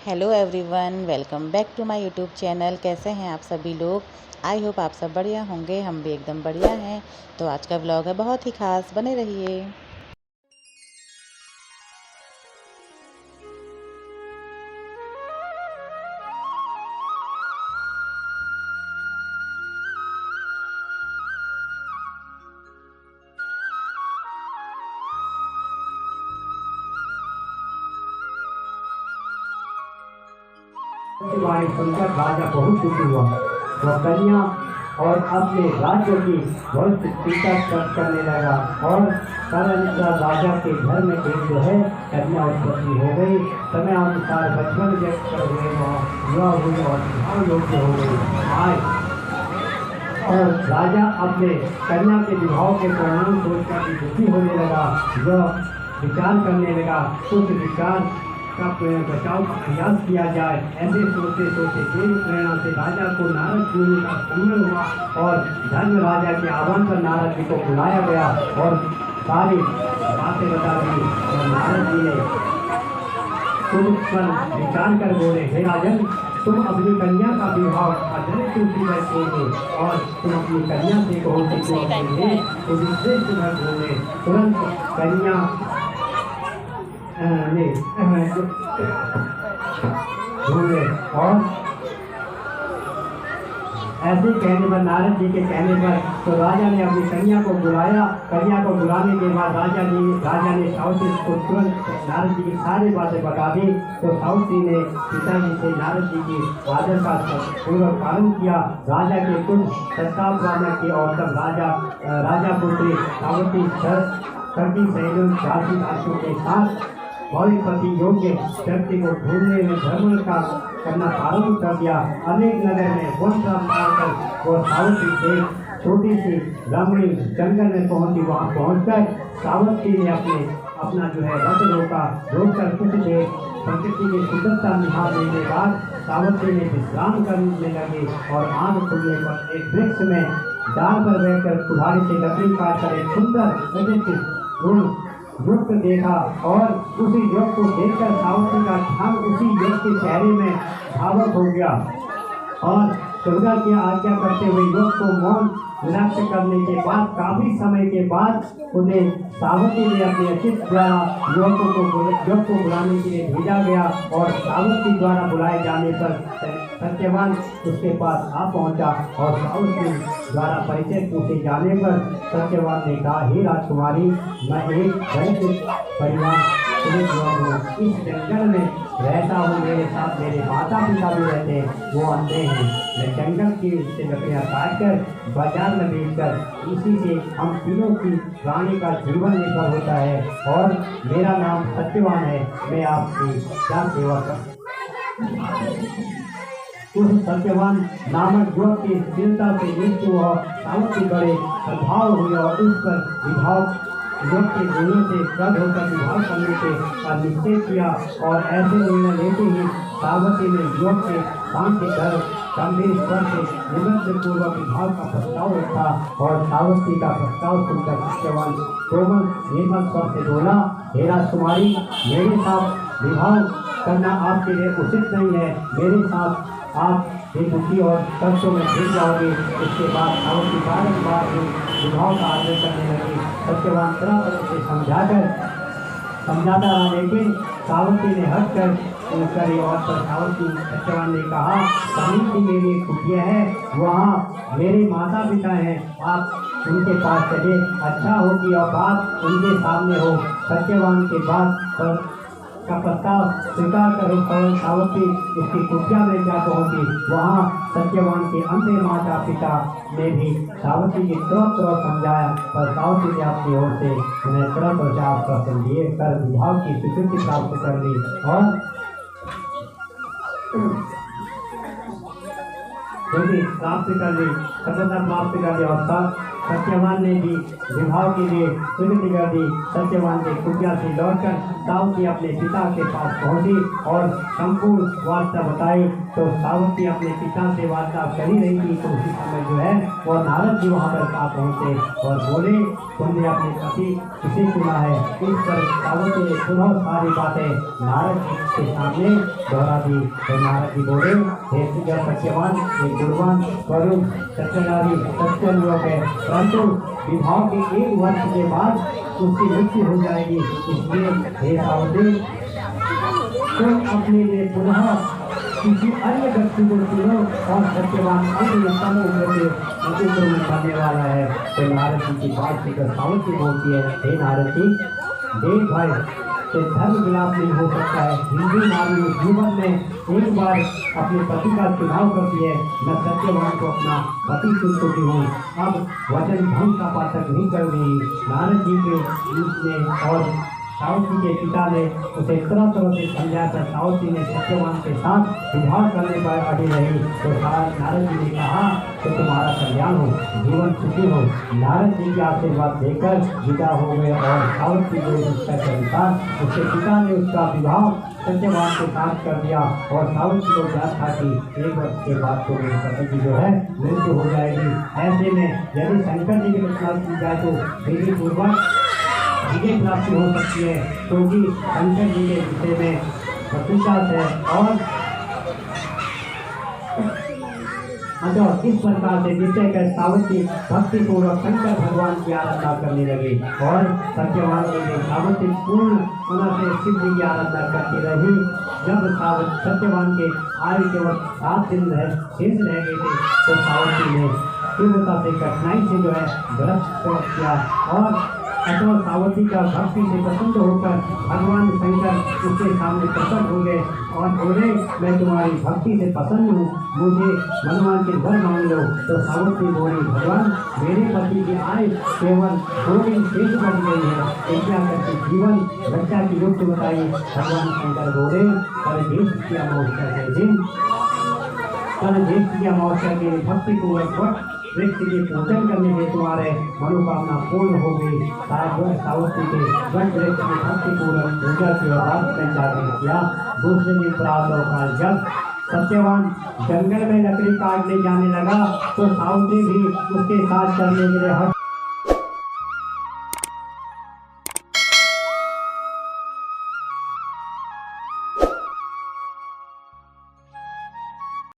Hello everyone, welcome back to my YouTube channel. कैसे हैं आप सभी लोग? आई होप आप सब बढ़िया होंगे। हम भी एकदम बढ़िया हैं। तो आज का व्लॉग है बहुत ही खास, बने रहिए। वाणी सुनकर राजा बहुत दुखी हुआ। वह कन्या और अपने राज्य की बहुत चिंता करने लगा और तदनुसार राजा के घर में एक जो है कन्या उत्पत्ति हो गई। समय अनुसार बचपन व्यक्त कर हुए विवाह हुई और विवाह योग्य हो गई। आज और राजा अपने कन्या के विवाह के परिणाम सोचकर भी दुखी होने लगा। वह विचार करने लगा, कुछ विचार का बचाव का प्रयास किया जाए। ऐसे सोचते सोचते देव प्रेरणा से राजा को नारद मुनि का सम्मेलन हुआ और धर्म राजा के आह्वान पर नारद जी को बुलाया गया और सारी बातें बता दी। और नारद जी ने कुछ पर विचार कर बोले, हे राजन, तुम अपनी कन्या का विवाह अजय तुलसी पर छोड़ो और तुम अपनी कन्या से कहो कि श्रेष्ठ घर बोले। तुरंत कन्या ढूंढे और ऐसे कहने पर, नारद जी के कहने पर, तो राजा ने अपनी कन्या को बुलाया। कन्या को बुलाने के बाद राजा ने साउथी को तुरंत नारद जी की सारी बातें बता दी। तो साउथी ने पिताजी से नारद जी की आदर का पूर्वक पालन किया। राजा के कुछ प्रस्ताव प्राप्त किए और तब राजा पुत्री सावती सभी सैनिकों जाति दासियों के साथ भविष्यपति योग्य व्यक्ति को ढूंढने में भ्रमण का करना प्रारंभ कर दिया। अनेक नगर में वन मारकर और सावती से छोटी सी ग्रामीण जंगल में पहुंची। वहां पहुंचकर सावती ने अपना जो है रथ रोककर कुछ देर प्रकृति की सुंदरता निहारने के बाद सावती ने विश्राम करने लगे और आंख खुलने पर एक वृक्ष में डाल पर बैठकर कुल्हाड़ी से लकड़ी काटकर एक सुंदर युक्त देखा और उसी युग को देखकर सावती का ध्यान उसी युग के चेहरे में भावुक हो गया और दुर्गा की आज्ञा करते हुए युग को मौन नृत्य करने के बाद काफी समय के बाद उन्हें सावती ने अपने अचित द्वारा युग को बुलाने के लिए भेजा गया और सावती द्वारा बुलाए जाने पर सत्यवान उसके पास आ पहुंचा और सावती द्वारा परिचय पूछे जाने पर सत्यवान ने कहा, हे राजकुमारी, मैं एक दलित परिवार से जुड़ा हूँ। इस जंगल में रहता हूँ। मेरे साथ मेरे माता पिता भी रहते हैं, वो अंधे हैं। मैं जंगल की से लकड़ियाँ काट कर बाजार में बेचकर इसी से हम तीनों की प्राणी का जीवन निर्भर होता है और मेरा नाम सत्यवान है। मैं आपकी क्या सेवा कर। उस सत्यवान नामक युवक की स्थिरता से मृत्यु और सावती बड़े प्रभाव हुए और उस पर विभाव युवक के दिनों से प्रद होकर विभाव करने का निश्चय किया और ऐसे निर्णय लेते ही सावती ने युवक के शांत घर गंभीर स्वर से निबद्ध पूर्वक विभाव का प्रस्ताव रखा और सावती का प्रस्ताव सुनकर सत्यवान कोमल निर्मल स्वर से बोला, हे राजकुमारी, मेरे साथ विवाह करना आपके लिए उचित नहीं है। मेरे साथ आप दुखी और कष्टों में गिर जाओगे। इसके बाद सावती बारंबार विवाह का आदर करने लगी। सत्यवान तरह से समझाता रहा, लेकिन सावती ने हट कर करी और सावती सत्यवान ने कहा, कहीं की मेरी एक कुटिया है, वहाँ मेरे माता पिता हैं, आप उनके पास चले, अच्छा हो कि और बात उनके सामने हो। सत्यवान के बाद का प्रस्ताव स्वीकार कर सावती उसकी कुटिया में जा पहुंची। वहाँ सत्यवान के अंधे माता पिता ने भी सावती की तरह समझाया, पर सावती ने अपनी ओर से उन्हें तरह से आश्वासन दिए कर विवाह की स्वीकृति प्राप्त कर ली और सफलता प्राप्त कर ली और सत्यवान ने भी विवाह के लिए स्वीकृति कर दी। सत्यवान के कुटिया से लौटकर सावती अपने पिता के पास पहुंची और संपूर्ण वार्ता बताई। तो सावती अपने पिता से वार्ता कर ही रही थी तो उसी समय जो है वो नारद जी वहाँ पर पहुंचे और बोले, तुमने अपने पति किसे चुना है। इस पर सावती ने पुनः सारी बातें नारद जी के सामने दोहरा दी। तो नारद जी बोले, हे सत्यवान, हे गुणवान, स्वरूप, सत्यनारी, सत्य लोक है, परंतु विवाह के 1 वर्ष के बाद उसकी मृत्यु हो जाएगी। इसलिए हे सावती, तुम अपने लिए पुनः किसी अन्य व्यक्ति को चुनो और सत्यवान करने वाला है। तो नारद जी की बात सुनकर सावती बोलती है, हे नारद जी, देख भाई, तो धर्म विलाप नहीं हो सकता है। हिंदू नारी जीवन में एक बार अपने पति का चुनाव करती है। मैं सत्यवान को अपना पति चुन चुकी हूँ, अब वचन भंग का पाठक नहीं कर रही। नारद जी के ने और सावती के पिता ने उसे तरह तरह से समझाया था। सावती ने सत्यवान के साथ विवाह करने पर अड़ी रही। तो नारद जी ने कहा कि तुम्हारा कल्याण हो, जीवन सुखी हो। नारद जी के आशीर्वाद देकर विदा हो गए और सावती को इच्छा के अनुसार उसके पिता ने उसका विवाह सत्यवान के साथ कर दिया। और सावती को ज्ञात था कि 1 वर्ष के बाद तो मेरे पति की जो है मृत्यु हो जाएगी। ऐसे में यदि शंकर जी की रचना की जाए तो विधि पूर्वक विजय प्राप्ति हो सकती है, क्योंकि शंकर जी के विषय में विश्वास है। और इस प्रकार से निश्चय कर सावती भक्ति पूर्वक शंकर भगवान की आराधना करने लगी। और सत्यवान के सावती पूर्ण से शिव जी की आराधना करती रही। जब सत्यवान के आयु केवल 7 दिन शेष रह गए थे, तो सावती ने तीव्रता से कठिनाई से जो है व्रत किया। और अतः सावती का भक्ति से प्रसन्न होकर भगवान शंकर उसके सामने प्रकट हो गए और बोले, मैं तुम्हारी भक्ति से प्रसन्न हूँ, मुझे भगवान के वर मांग लो। तो सावती बोली, भगवान, मेरे पति की आयु केवल 2 दिन शेष बच गई है, कृपया करके जीवन बच्चा की युक्त बताई। भगवान शंकर बोले, कल देश की अमावस्या के दिन, कल देश की अमावस्या के भक्ति पूर्वक वृक्ष के पूजन करने से तुम्हारे मनोकामना पूर्ण हो गई। सावती के वट वृक्ष की भक्ति पूर्वक पूजा की और रात में जागरण किया। दूसरे दिन प्रातःकाल जब सत्यवान जंगल में लकड़ी काटने जाने लगा, तो सावती भी उसके साथ चलने के लिए